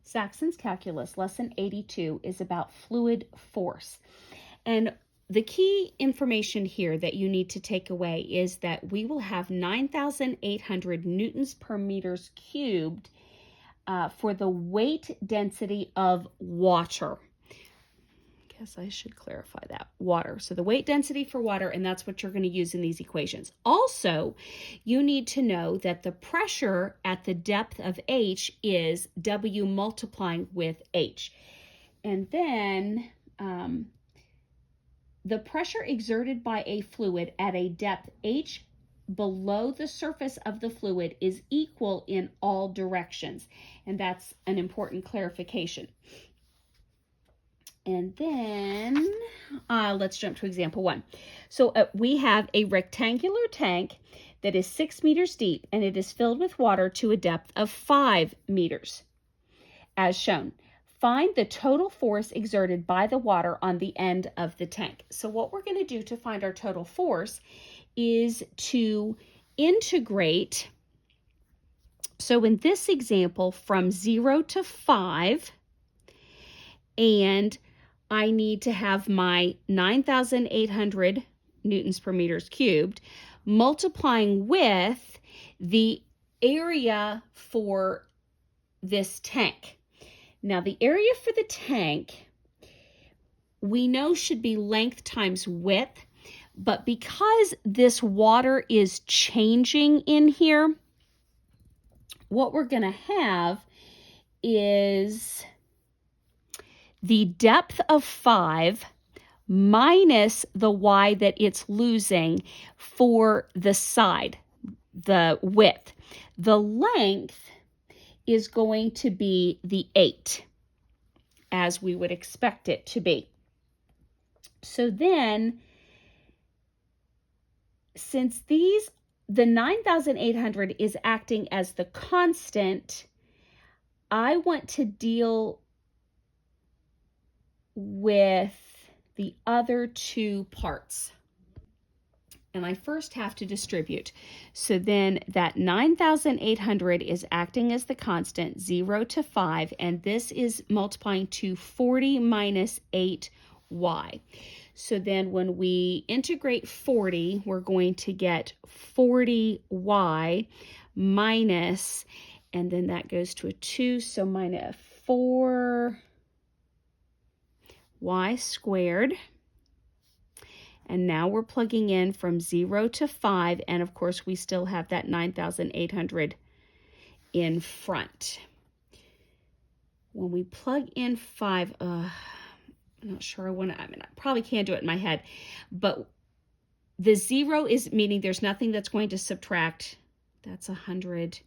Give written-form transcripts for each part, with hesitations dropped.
Saxon's Calculus, Lesson 82, is about fluid force. And the key information here that you need to take away is that we will have 9,800 newtons per meters cubed for the weight density of water. Guess I should clarify that. Water. So the weight density for water, and that's what you're going to use in these equations. Also, you need to know that the pressure at the depth of H is W multiplying with H. And then the pressure exerted by a fluid at a depth H below the surface of the fluid is equal in all directions. And that's an important clarification. And then let's jump to example 1. So we have a rectangular tank that is 6 meters deep, and it is filled with water to a depth of 5 meters, as shown. Find the total force exerted by the water on the end of the tank. So what we're going to do to find our total force is to integrate. So in this example, from 0 to 5, and I need to have my 9,800 newtons per meters cubed multiplying with the area for this tank. Now, the area for the tank, we know should be length times width, but because this water is changing in here, what we're going to have is the depth of 5 minus the y that it's losing for the side, the width. The length is going to be the 8, as we would expect it to be. So then, since the 9,800 is acting as the constant, I want to deal with the other two parts. And I first have to distribute. So then that 9,800 is acting as the constant, 0 to 5, and this is multiplying to 40 minus 8y. So then when we integrate 40, we're going to get 40y minus, and then that goes to a 2, so minus 4y squared. And now we're plugging in from 0 to 5, and of course we still have that 9,800 in front. When we plug in 5, I'm not sure I probably can't do it in my head, but the 0 is meaning there's nothing that's going to subtract. That's 100.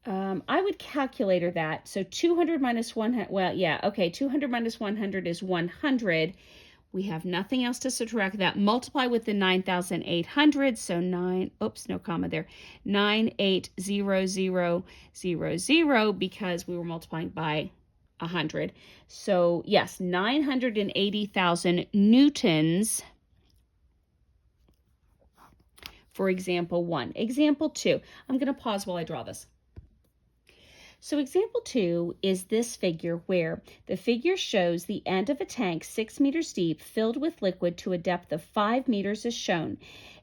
I would calculator that. So 200 minus 100, well, yeah, okay, 200 minus 100 is 100. We have nothing else to subtract that. Multiply with the 9,800, so 9, oops, no comma there, 980000, because we were multiplying by 100. So yes, 980,000 newtons for example 1. Example 2, I'm going to pause while I draw this. So example 2 is this figure where the figure shows the end of a tank 6 meters deep filled with liquid to a depth of 5 meters as shown.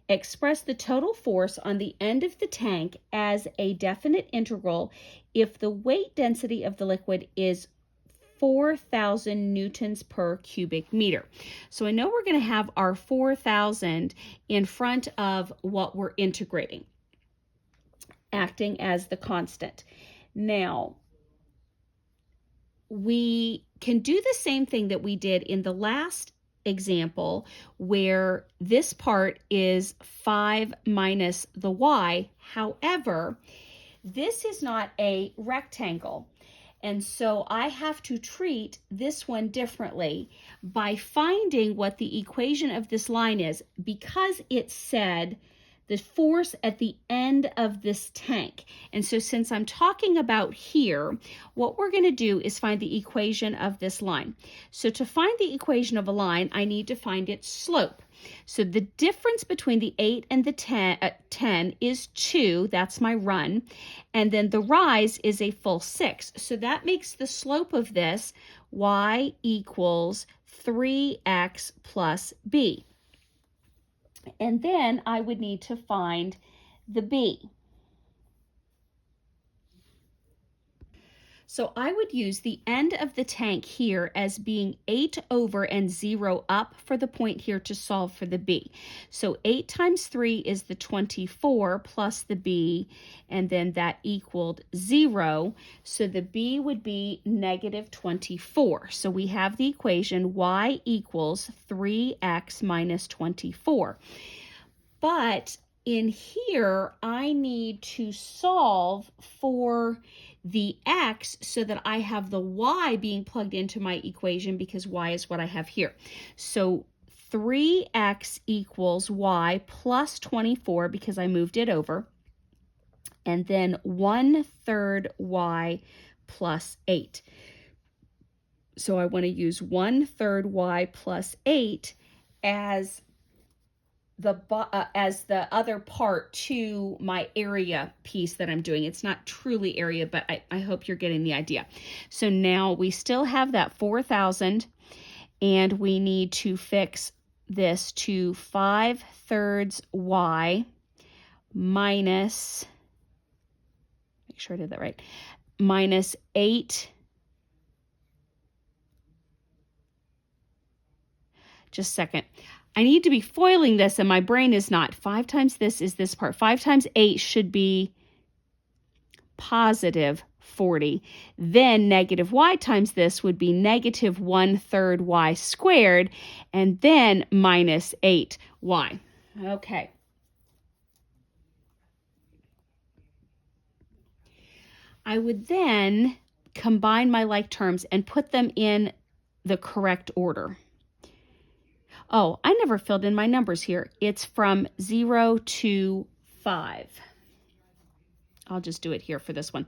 Express the total force on the end of the tank as a definite integral if the weight density of the liquid is 4,000 newtons per cubic meter. So I know we're going to have our 4,000 in front of what we're integrating, acting as the constant. Now, we can do the same thing that we did in the last example where this part is 5 minus the y. However, this is not a rectangle. And so I have to treat this one differently by finding what the equation of this line is. Because it said the force at the end of this tank. And so since I'm talking about here, what we're going to do is find the equation of this line. So to find the equation of a line, I need to find its slope. So the difference between the 8 and the 10 is 2. That's my run. And then the rise is a full 6. So that makes the slope of this y equals 3x plus b. And then I would need to find the b. So I would use the end of the tank here as being 8 over and 0 up for the point here to solve for the b. So 8 times 3 is the 24 plus the b, and then that equaled 0. So the b would be negative 24. So we have the equation y equals 3x minus 24. But in here, I need to solve for the x so that I have the y being plugged into my equation because y is what I have here. So 3x equals y plus 24 because I moved it over. And then 1/3 y plus 8. So I want to use 1/3 y plus 8 as the other part to my area piece that I'm doing. It's not truly area, but I hope you're getting the idea. So now we still have that 4,000, and we need to fix this to 5/3 y minus, make sure I did that right, minus 8. Just a second. I need to be foiling this, and my brain is not. 5 times this is this part. 5 times 8 should be positive 40. Then negative y times this would be negative 1/3 y squared, and then minus 8y. Okay. I would then combine my like terms and put them in the correct order. Oh, I never filled in my numbers here. It's from 0 to 5. I'll just do it here for this one.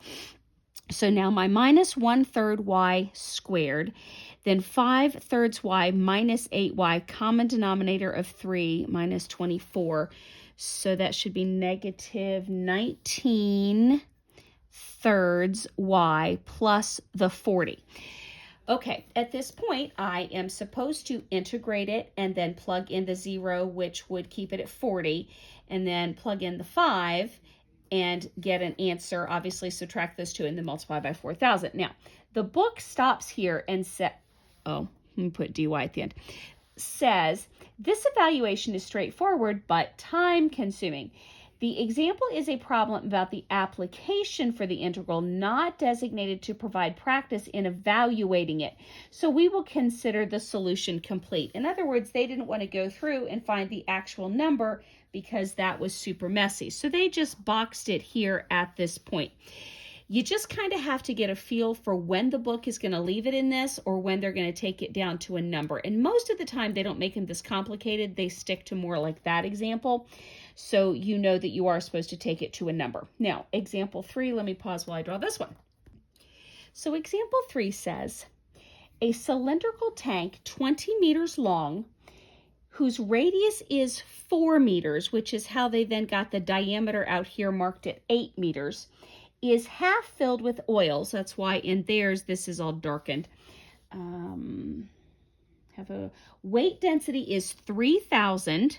So now my minus 1/3 y squared, then 5/3 y minus 8y, common denominator of 3 minus 24. So that should be negative 19/3 y plus the 40. Okay, at this point, I am supposed to integrate it and then plug in the 0, which would keep it at 40, and then plug in the 5 and get an answer. Obviously, subtract those two and then multiply by 4,000. Now, the book stops here and says, oh, let me put dy at the end, says, this evaluation is straightforward but time-consuming. The example is a problem about the application for the integral, not designated to provide practice in evaluating it. So we will consider the solution complete. In other words, they didn't want to go through and find the actual number because that was super messy. So they just boxed it here at this point. You just kind of have to get a feel for when the book is going to leave it in this or when they're going to take it down to a number. And most of the time, they don't make them this complicated. They stick to more like that example. So you know that you are supposed to take it to a number. Now, example 3, let me pause while I draw this one. So example 3 says, a cylindrical tank 20 meters long, whose radius is 4 meters, which is how they then got the diameter out here marked at 8 meters, is half filled with oils. That's why in theirs this is all darkened. Have a weight density is 3,000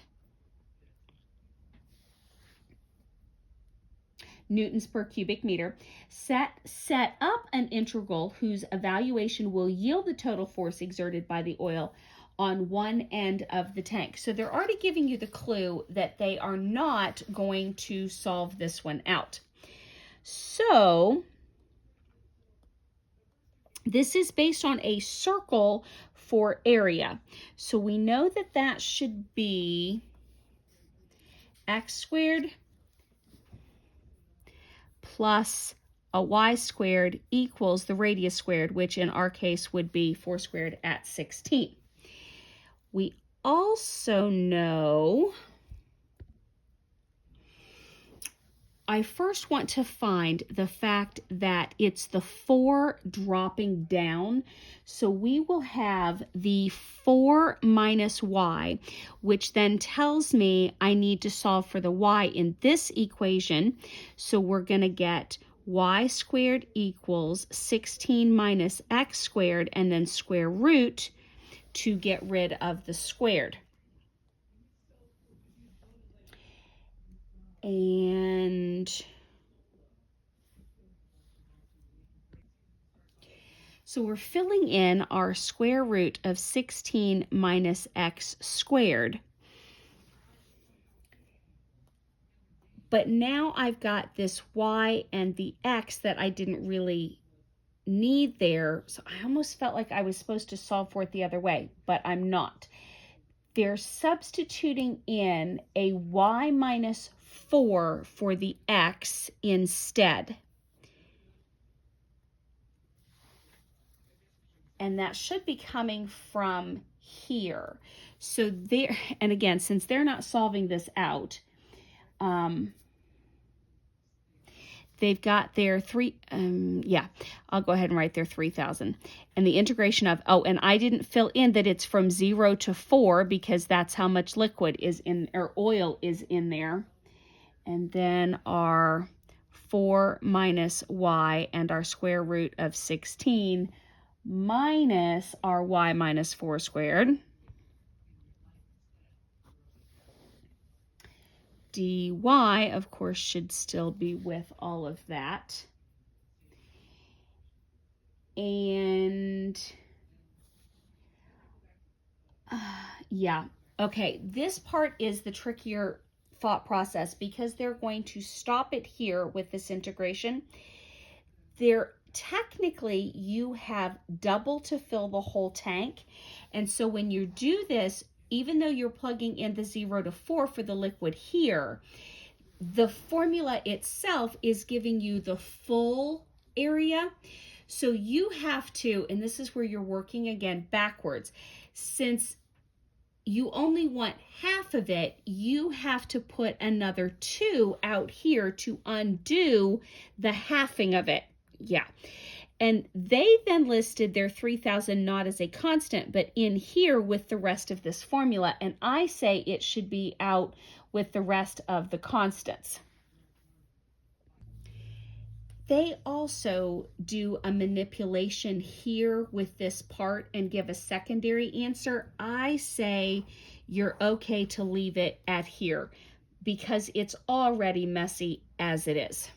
newtons per cubic meter. Set up an integral whose evaluation will yield the total force exerted by the oil on one end of the tank. So they're already giving you the clue that they are not going to solve this one out. So this is based on a circle for area. So we know that that should be x squared plus a y squared equals the radius squared, which in our case would be 4 squared at 16. We also know I first want to find the fact that it's the 4 dropping down. So we will have the 4 minus y, which then tells me I need to solve for the y in this equation. So we're going to get y squared equals 16 minus x squared, and then square root to get rid of the squared. And so we're filling in our square root of 16 minus x squared. But now I've got this y and the x that I didn't really need there. So I almost felt like I was supposed to solve for it the other way, but I'm not. They're substituting in a y minus 4 for the x instead. And that should be coming from here. So there, and again, since they're not solving this out, they've got their I'll go ahead and write their 3,000. And the integration of, and I didn't fill in that it's from 0 to 4 because that's how much liquid is in, or oil is in there. And then our 4 minus y and our square root of 16 minus our y minus 4 squared. dy, of course, should still be with all of that. And okay, this part is the trickier thought process because they're going to stop it here with this integration. Technically, you have double to fill the whole tank. And so when you do this, even though you're plugging in the 0 to 4 for the liquid here, the formula itself is giving you the full area. So you have to, and this is where you're working again backwards, since you only want half of it, you have to put another 2 out here to undo the halving of it. Yeah. And they then listed their 3,000 not as a constant, but in here with the rest of this formula. And I say it should be out with the rest of the constants. They also do a manipulation here with this part and give a secondary answer. I say you're okay to leave it at here because it's already messy as it is.